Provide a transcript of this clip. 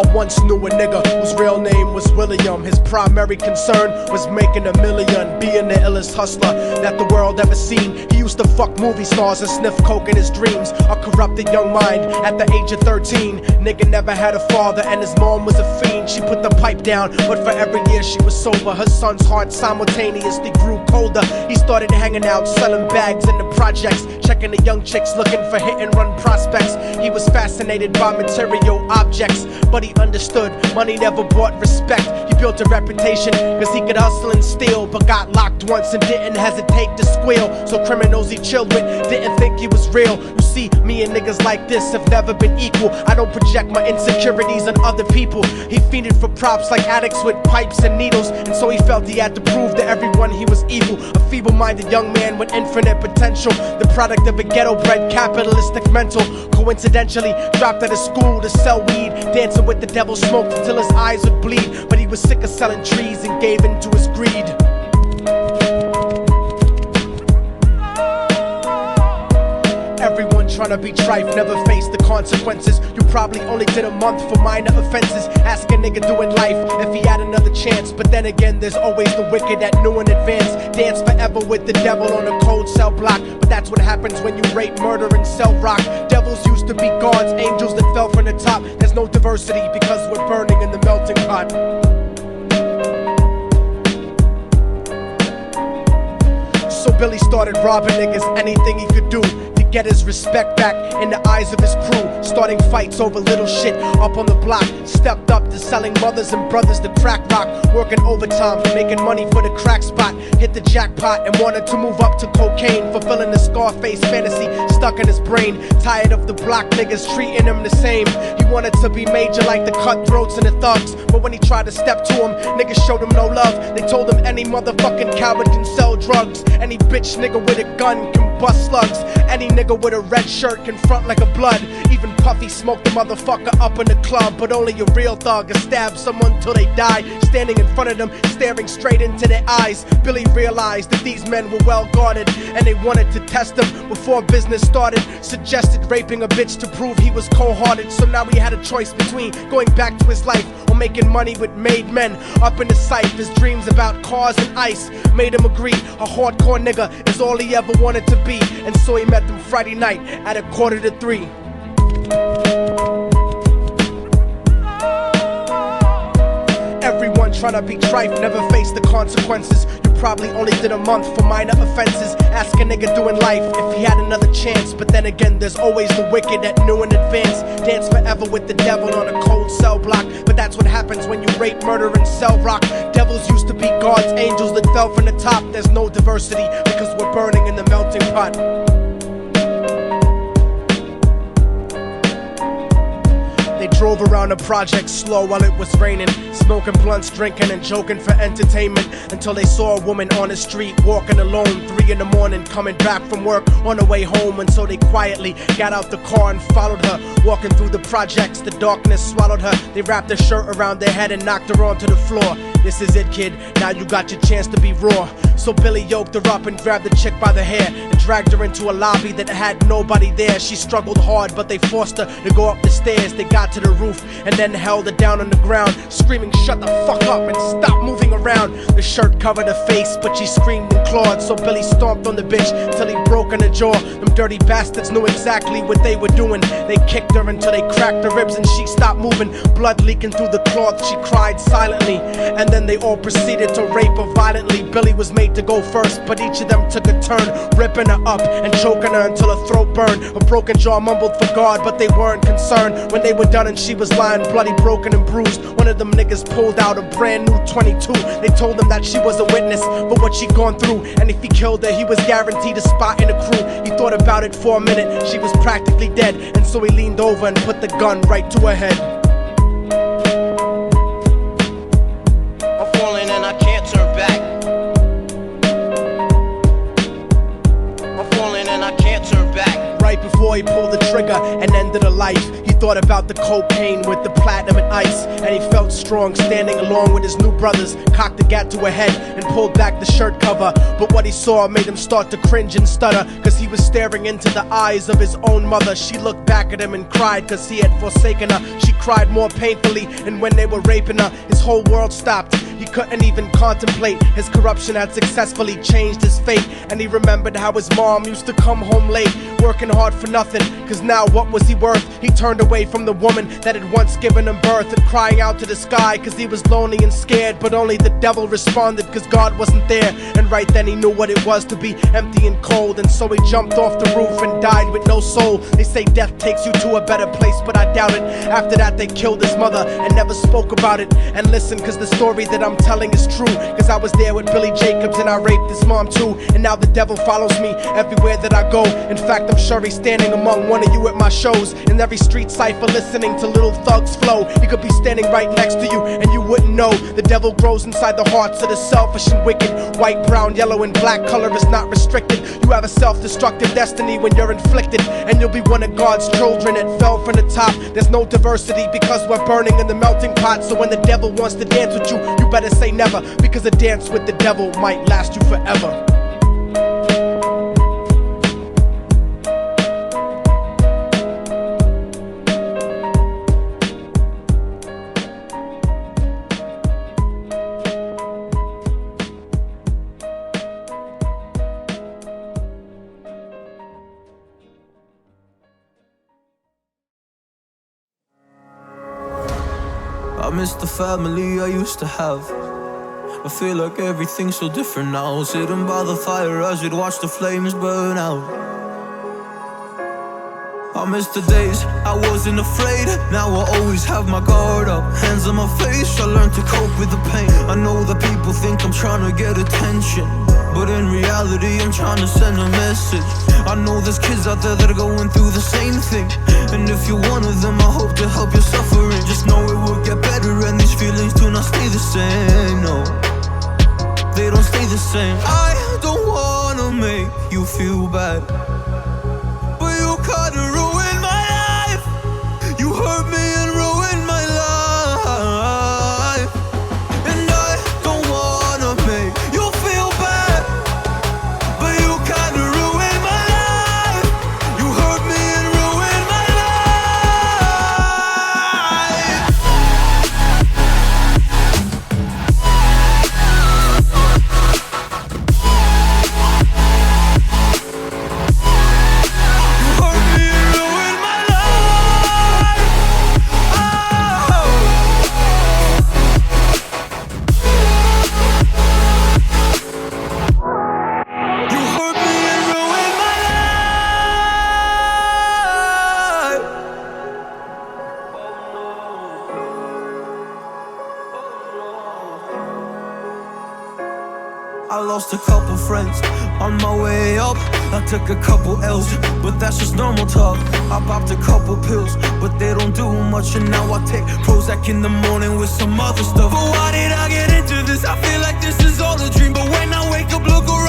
I once knew a nigga whose real name was William. His primary concern was making $1 million, being the illest hustler that the world ever seen. He used to fuck movie stars and sniff coke in his dreams. A corrupted young mind at the age of 13. Nigga never had a father and his mom was a fiend. She put the pipe down, but for every year she was sober, her son's heart simultaneously grew colder. He started hanging out, selling bags in the projects, checking the young chicks looking for hit and run prospects. He was fascinated by material objects, but he understood money never bought respect. He built a reputation cause he could hustle and steal, but got locked once and didn't hesitate to squeal. So criminals he chilled with didn't think he was real. You see, me and niggas like this have never been equal. I don't project my insecurities on other people. He fiended for props like addicts with pipes and needles, and so he felt he had to prove to everyone he was evil. A feeble-minded young man with infinite potential, the product of a ghetto-bred capitalistic mental. Coincidentally dropped out of school to sell weed, dancing with the devil, smoked until his eyes would bleed. But he was sick of selling trees and gave in to his greed. Everyone tryna be trife, never face the consequences. You probably only did a month for minor offenses. Ask a nigga doing life if he had another chance. But then again, there's always the wicked that knew in advance. Dance forever with the devil on a cold cell block. But that's what happens when you rape, murder, and sell rock. Devils used to be gods, angels that fell from the top. There's no diversity because we're burning in the melting pot. So Billy started robbing niggas, anything he could do to get his respect back in the eyes of his crew. Starting fights over little shit up on the block. Stepped up to selling mothers and brothers the crack rock. Working overtime, making money for the crack spot. Hit the jackpot and wanted to move up to cocaine, fulfilling the Scarface fantasy stuck in his brain. Tired of the block niggas treating him the same. He wanted to be major like the cutthroats and the thugs. But when he tried to step to him, niggas showed him no love. They told him any motherfucking coward can sell drugs. Any bitch nigga with a gun can bust slugs. Any nigga with a red shirt can front like a blood. Even Puffy smoked the motherfucker up in the club. But only a real thug can stab someone till they die. Standing in front of them, staring straight into their eyes, Billy realized that these men were well guarded, and they wanted to test him before business started. Suggested raping a bitch to prove he was cold-hearted. So now he had a choice between going back to his life or making money with made men. Up in the sight, his dreams about cars and ice made him agree a hardcore nigga is all he ever wanted to be. And so he met them Friday night at 2:45. Everyone tryna be trife, never face the consequences. You probably only did a month for minor offenses. Ask a nigga doing life if he had another chance. But then again, there's always the wicked that knew in advance. Dance forever with the devil on a cold cell block. But that's what happens when you rape, murder, and sell rock. Devils used to be gods, angels that fell from the top. There's no diversity because we're burning in the melting pot. They drove around the project slow while it was raining, smoking blunts, drinking and joking for entertainment, until they saw a woman on the street walking alone, 3 in the morning, coming back from work on her way home. And so they quietly got out the car and followed her, walking through the projects. The darkness swallowed her. They wrapped her shirt around their head and knocked her onto the floor. This is it, kid, now you got your chance to be raw. So Billy yoked her up and grabbed the chick by the hair and dragged her into a lobby that had nobody there. She struggled hard, but they forced her to go up the stairs. They got to the roof and then held her down on the ground, screaming, "Shut the fuck up and stop moving around." The shirt covered her face, but she screamed and clawed. So Billy stomped on the bitch till he broke in her jaw. Them dirty bastards knew exactly what they were doing. They kicked her until they cracked her ribs and she stopped moving. Blood leaking through the cloth, she cried silently. And then they all proceeded to rape her violently. Billy was made to go first, but each of them took a turn, ripping her up and choking her until her throat burned. Her broken jaw mumbled for God, but they weren't concerned. When they were done and she was lying bloody, broken and bruised, one of them niggas pulled out a brand new 22. They told him that she was a witness for what she'd gone through, and if he killed her, he was guaranteed a spot in the crew. He thought about it for a minute, she was practically dead, and so he leaned over and put the gun right to her head. I'm falling and I can't turn back. I'm falling and I can't turn back. Right before he pulled the trigger and ended her life, he thought about the cocaine with the platinum and ice, and he felt strong standing along with his new brothers. Cocked the gat to her head and pulled back the shirt cover, but what he saw made him start to cringe and stutter, cause he was staring into the eyes of his own mother. She looked back at him and cried cause he had forsaken her. She cried more painfully, and when they were raping her, his whole world stopped. He couldn't even contemplate. His corruption had successfully changed his fate, and he remembered how his mom used to come home late, working hard for nothing, cause now what was he worth? He turned away from the woman that had once given him birth, and crying out to the sky cause he was lonely and scared, but only the devil responded cause God wasn't there. And right then he knew what it was to be empty and cold, and so he jumped off the roof and died with no soul. They say death takes you to a better place, but I doubt it. After that they killed his mother and never spoke about it. And listen, cause the story that I'm telling is true, cause I was there with Billy Jacobs and I raped his mom too. And now the devil follows me everywhere that I go. In fact, I'm sure he's standing among one of you at my shows, in every street cypher listening to little thugs flow. He could be standing right next to you and you wouldn't know. The devil grows inside the hearts of the selfish and wicked. White, brown, yellow and black color is not restricted. You have a self-destructive destiny when you're inflicted, and you'll be one of God's children that fell from the top. There's no diversity because we're burning in the melting pot. So when the devil wants to dance with you, you better say never, because a dance with the devil might last you forever. I miss the family I used to have. I feel like everything's so different now. Sitting by the fire as we'd watch the flames burn out. I miss the days I wasn't afraid. Now I always have my guard up, hands on my face. I learned to cope with the pain. I know that people think I'm trying to get attention, but in reality I'm trying to send a message. I know there's kids out there that are going through the same thing, and if you're one of them, I hope to help your suffering. Just know it will get better, and these feelings do not stay the same. No, they don't stay the same. I don't wanna make you feel bad, but you kinda ruined my life. You hurt me and ruined my life, and I don't wanna make you feel bad, but you kinda ruined my life. You hurt me and ruined my life. You hurt me and ruined my life. Oh. You hurt me and ruined my life. I lost a couple friends on my way up. I took a couple L's, but that's just normal talk. I popped a couple pills, but they don't do much. And now I take Prozac in the morning with some other stuff. But why did I get into this? I feel like this is all a dream, but when I wake up, look around.